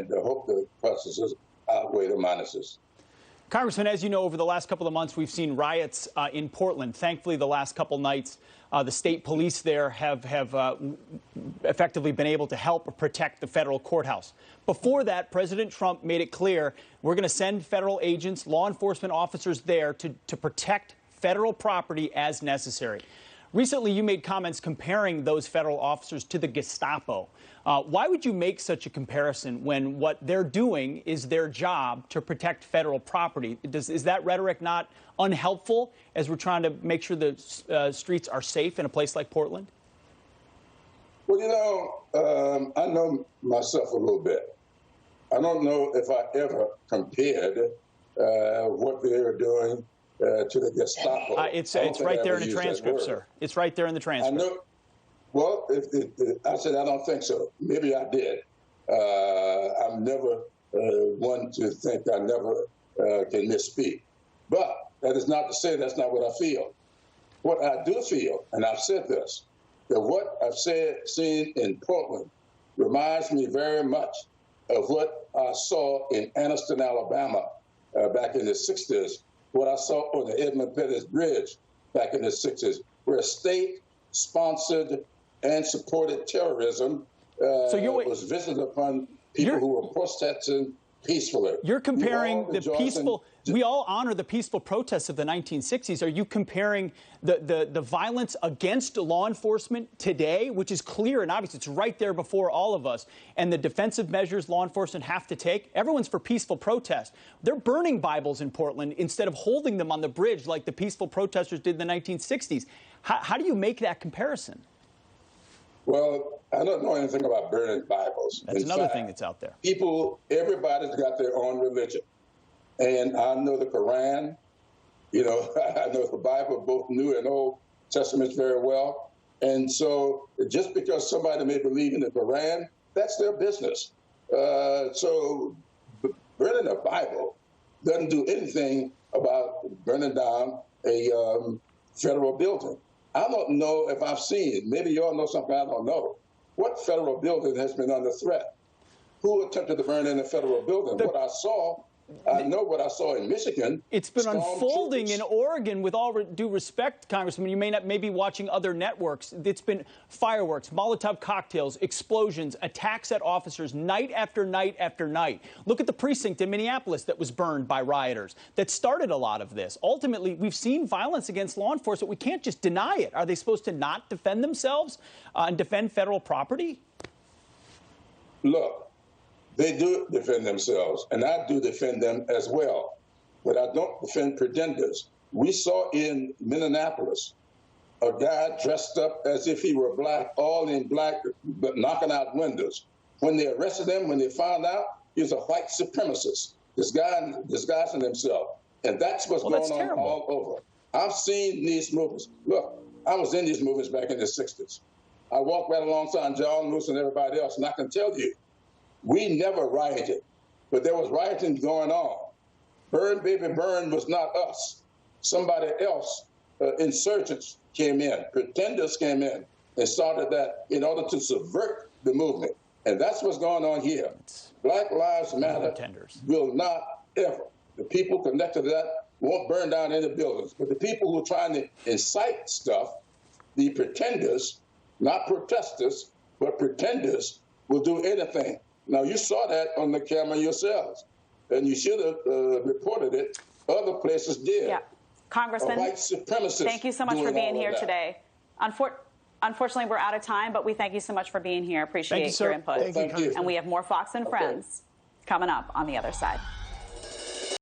and hope the pluses outweigh the minuses. Congressman, as you know, over the last couple of months, we've seen riots in Portland. Thankfully, the last couple nights, the state police there have effectively been able to help protect the federal courthouse. Before that, President Trump made it clear we're going to send federal agents, law enforcement officers there to protect federal property as necessary. Recently, you made comments comparing those federal officers to the Gestapo. Why would you make such a comparison when what they're doing is their job to protect federal property? Is that rhetoric not unhelpful as we're trying to make sure the streets are safe in a place like Portland? Well, you know, I know myself a little bit. I don't know if I ever compared what they were doing to the Gestapo. It's right there in the transcript, sir. It's right there in the transcript. I know. Well, I said I don't think so. Maybe I did. I'm never one to think I never can misspeak. But that is not to say that's not what I feel. What I do feel, and I've said this, that what I've seen in Portland reminds me very much of what I saw in Anniston, Alabama back in the 60s, what I saw on the Edmund Pettus Bridge back in the 60s, where state-sponsored and supported terrorism was visited upon people who were protesting peacefully. You're comparing the peaceful, we all honor the peaceful protests of the 1960s. Are you comparing the violence against law enforcement today, which is clear and obvious, it's right there before all of us, and the defensive measures law enforcement have to take? Everyone's for peaceful protest. They're burning Bibles in Portland instead of holding them on the bridge like the peaceful protesters did in the 1960s. How do you make that comparison? Well, I don't know anything about burning Bibles. That's another thing that's out there. Everybody's got their own religion. And I know the Quran, you know, I know the Bible, both New and Old Testaments very well. And so just because somebody may believe in the Quran, that's their business. So burning a Bible doesn't do anything about burning down a federal building. I don't know if I've seen, maybe you all know something I don't know, what federal building has been under threat? Who attempted to burn in a federal building? I know what I saw in Michigan. It's been unfolding in Oregon, with all due respect, Congressman. You may be watching other networks. It's been fireworks, Molotov cocktails, explosions, attacks at officers night after night after night. Look at the precinct in Minneapolis that was burned by rioters that started a lot of this. Ultimately, we've seen violence against law enforcement. We can't just deny it. Are they supposed to not defend themselves and defend federal property? Look. They do defend themselves, and I do defend them as well. But I don't defend pretenders. We saw in Minneapolis a guy dressed up as if he were black, all in black, but knocking out windows. When they arrested him, when they found out, he was a white supremacist, disguising himself. And that's what's going on all over. I've seen these movies. Look, I was in these movies back in the 60s. I walked right alongside John Lewis and everybody else, and I can tell you, we never rioted, but there was rioting going on. Burn, baby, burn was not us. Somebody else, insurgents came in, pretenders came in, and started that in order to subvert the movement. And that's what's going on here. Black Lives Matter will not ever. The people connected to that won't burn down any buildings. But the people who are trying to incite stuff, the pretenders, not protesters, but pretenders, will do anything. Now, you saw that on the camera yourselves, and you should have reported it. Other places did. Yeah. Congressman, white supremacists, thank you so much for being here today. Unfortunately, we're out of time, but we thank you so much for being here. Appreciate your input. Thank you. And we have more Fox and Friends coming up on the other side.